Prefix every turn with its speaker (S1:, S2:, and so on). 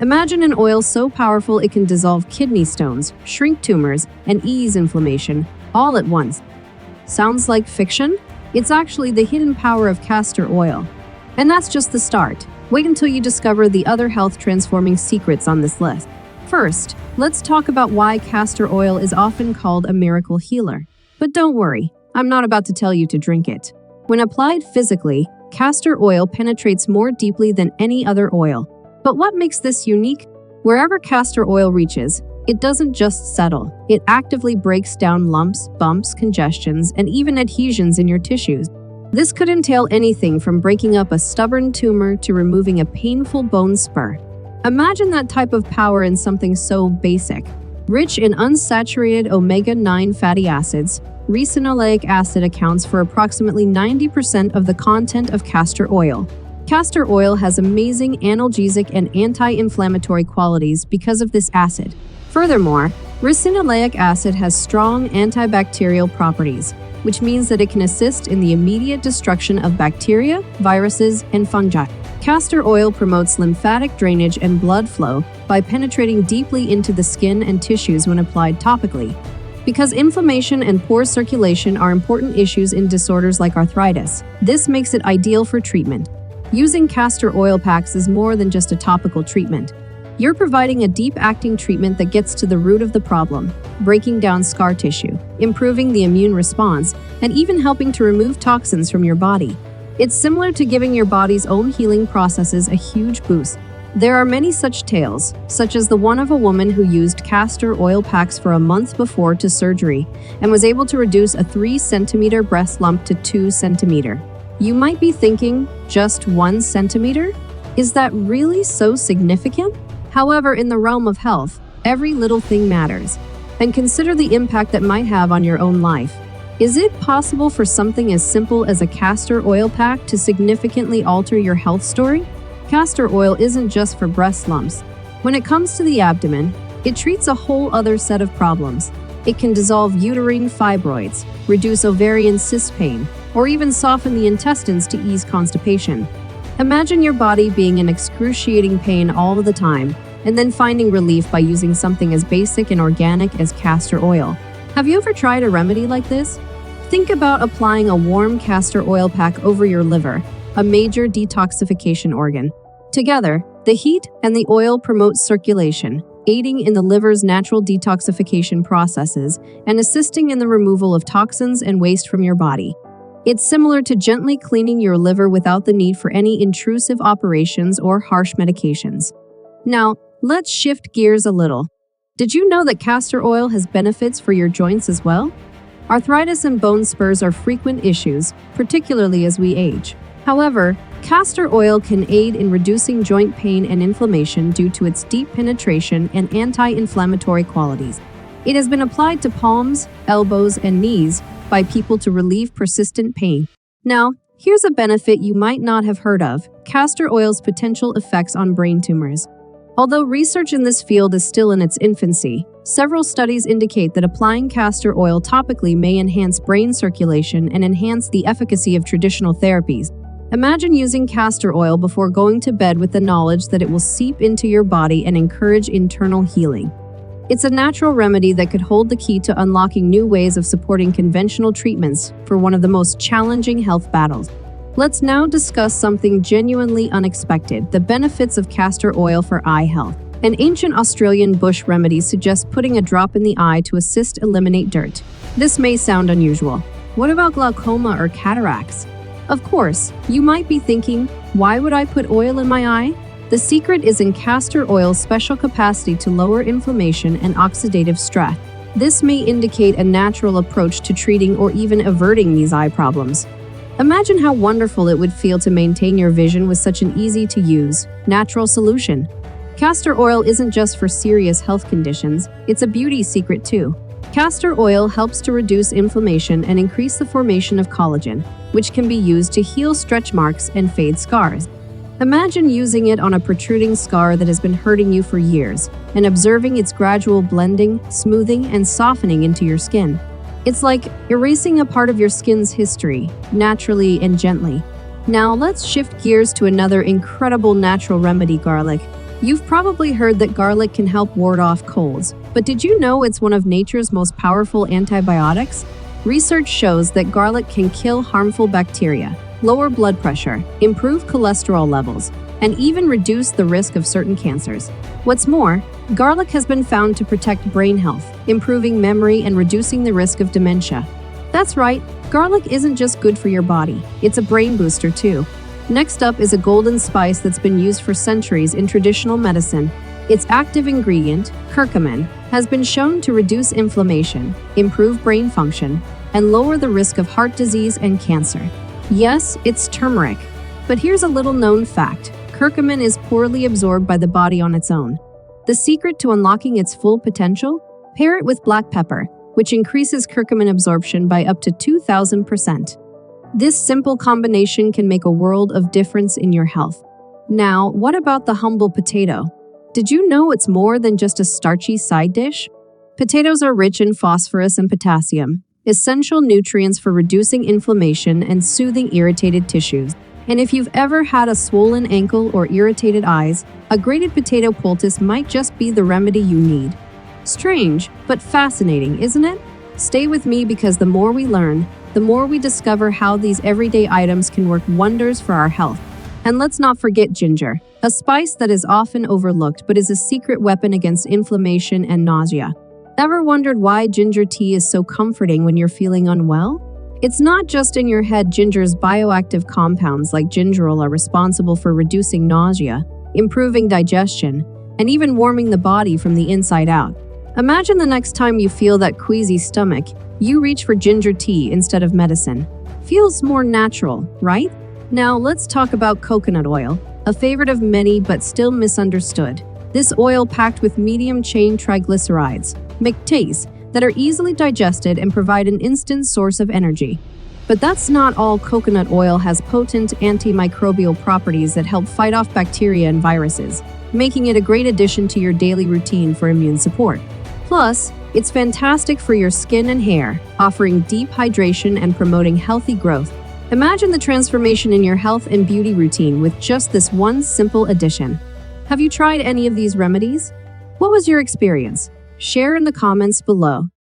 S1: Imagine an oil so powerful it can dissolve kidney stones, shrink tumors, and ease inflammation, all at once. Sounds like fiction? It's actually the hidden power of castor oil. And that's just the start. Wait until you discover the other health-transforming secrets on this list. First, let's talk about why castor oil is often called a miracle healer. But don't worry, I'm not about to tell you to drink it. When applied physically, castor oil penetrates more deeply than any other oil. But what makes this unique? Wherever castor oil reaches, it doesn't just settle. It actively breaks down lumps, bumps, congestions, and even adhesions in your tissues. This could entail anything from breaking up a stubborn tumor to removing a painful bone spur. Imagine that type of power in something so basic. Rich in unsaturated omega-9 fatty acids, ricinoleic acid accounts for approximately 90% of the content of castor oil. Castor oil has amazing analgesic and anti-inflammatory qualities because of this acid. Furthermore, ricinoleic acid has strong antibacterial properties, which means that it can assist in the immediate destruction of bacteria, viruses, and fungi. Castor oil promotes lymphatic drainage and blood flow by penetrating deeply into the skin and tissues when applied topically. Because inflammation and poor circulation are important issues in disorders like arthritis, this makes it ideal for treatment. Using castor oil packs is more than just a topical treatment. You're providing a deep-acting treatment that gets to the root of the problem, breaking down scar tissue, improving the immune response, and even helping to remove toxins from your body. It's similar to giving your body's own healing processes a huge boost. There are many such tales, such as the one of a woman who used castor oil packs for a month before to surgery and was able to reduce a 3-centimeter breast lump to 2 centimeters. You might be thinking, just 1 centimeter? Is that really so significant? However, in the realm of health, every little thing matters. And consider the impact that might have on your own life. Is it possible for something as simple as a castor oil pack to significantly alter your health story? Castor oil isn't just for breast lumps. When it comes to the abdomen, it treats a whole other set of problems. It can dissolve uterine fibroids, reduce ovarian cyst pain, or even soften the intestines to ease constipation. Imagine your body being in excruciating pain all the time, and then finding relief by using something as basic and organic as castor oil. Have you ever tried a remedy like this? Think about applying a warm castor oil pack over your liver, a major detoxification organ. Together, the heat and the oil promote circulation, aiding in the liver's natural detoxification processes and assisting in the removal of toxins and waste from your body. It's similar to gently cleaning your liver without the need for any intrusive operations or harsh medications. Now, let's shift gears a little. Did you know that castor oil has benefits for your joints as well? Arthritis and bone spurs are frequent issues, particularly as we age. However, castor oil can aid in reducing joint pain and inflammation due to its deep penetration and anti-inflammatory qualities. It has been applied to palms, elbows, and knees by people to relieve persistent pain. Now, here's a benefit you might not have heard of: castor oil's potential effects on brain tumors. Although research in this field is still in its infancy, several studies indicate that applying castor oil topically may enhance brain circulation and enhance the efficacy of traditional therapies. Imagine using castor oil before going to bed with the knowledge that it will seep into your body and encourage internal healing. It's a natural remedy that could hold the key to unlocking new ways of supporting conventional treatments for one of the most challenging health battles. Let's now discuss something genuinely unexpected: the benefits of castor oil for eye health. An ancient Australian bush remedy suggests putting a drop in the eye to assist eliminate dirt. This may sound unusual. What about glaucoma or cataracts? Of course, you might be thinking, why would I put oil in my eye? The secret is in castor oil's special capacity to lower inflammation and oxidative stress. This may indicate a natural approach to treating or even averting these eye problems. Imagine how wonderful it would feel to maintain your vision with such an easy-to-use, natural solution. Castor oil isn't just for serious health conditions, it's a beauty secret too. Castor oil helps to reduce inflammation and increase the formation of collagen, which can be used to heal stretch marks and fade scars. Imagine using it on a protruding scar that has been hurting you for years and observing its gradual blending, smoothing, and softening into your skin. It's like erasing a part of your skin's history, naturally and gently. Now let's shift gears to another incredible natural remedy: garlic. You've probably heard that garlic can help ward off colds, but did you know it's one of nature's most powerful antibiotics? Research shows that garlic can kill harmful bacteria, lower blood pressure, improve cholesterol levels, and even reduce the risk of certain cancers. What's more, garlic has been found to protect brain health, improving memory and reducing the risk of dementia. That's right, garlic isn't just good for your body, it's a brain booster too. Next up is a golden spice that's been used for centuries in traditional medicine. Its active ingredient, curcumin, has been shown to reduce inflammation, improve brain function, and lower the risk of heart disease and cancer. Yes, it's turmeric. But here's a little-known fact. Curcumin is poorly absorbed by the body on its own. The secret to unlocking its full potential? Pair it with black pepper, which increases curcumin absorption by up to 2,000%. This simple combination can make a world of difference in your health. Now, what about the humble potato? Did you know it's more than just a starchy side dish? Potatoes are rich in phosphorus and potassium, essential nutrients for reducing inflammation and soothing irritated tissues. And if you've ever had a swollen ankle or irritated eyes, a grated potato poultice might just be the remedy you need. Strange, but fascinating, isn't it? Stay with me because the more we learn, the more we discover how these everyday items can work wonders for our health. And let's not forget ginger, a spice that is often overlooked but is a secret weapon against inflammation and nausea. Ever wondered why ginger tea is so comforting when you're feeling unwell? It's not just in your head. Ginger's bioactive compounds like gingerol are responsible for reducing nausea, improving digestion, and even warming the body from the inside out. Imagine the next time you feel that queasy stomach, you reach for ginger tea instead of medicine. Feels more natural, right? Now let's talk about coconut oil, a favorite of many but still misunderstood. This oil packed with medium-chain triglycerides, MCTs, that are easily digested and provide an instant source of energy. But that's not all. Coconut oil has potent antimicrobial properties that help fight off bacteria and viruses, making it a great addition to your daily routine for immune support. Plus, it's fantastic for your skin and hair, offering deep hydration and promoting healthy growth. Imagine the transformation in your health and beauty routine with just this one simple addition. Have you tried any of these remedies? What was your experience? Share in the comments below.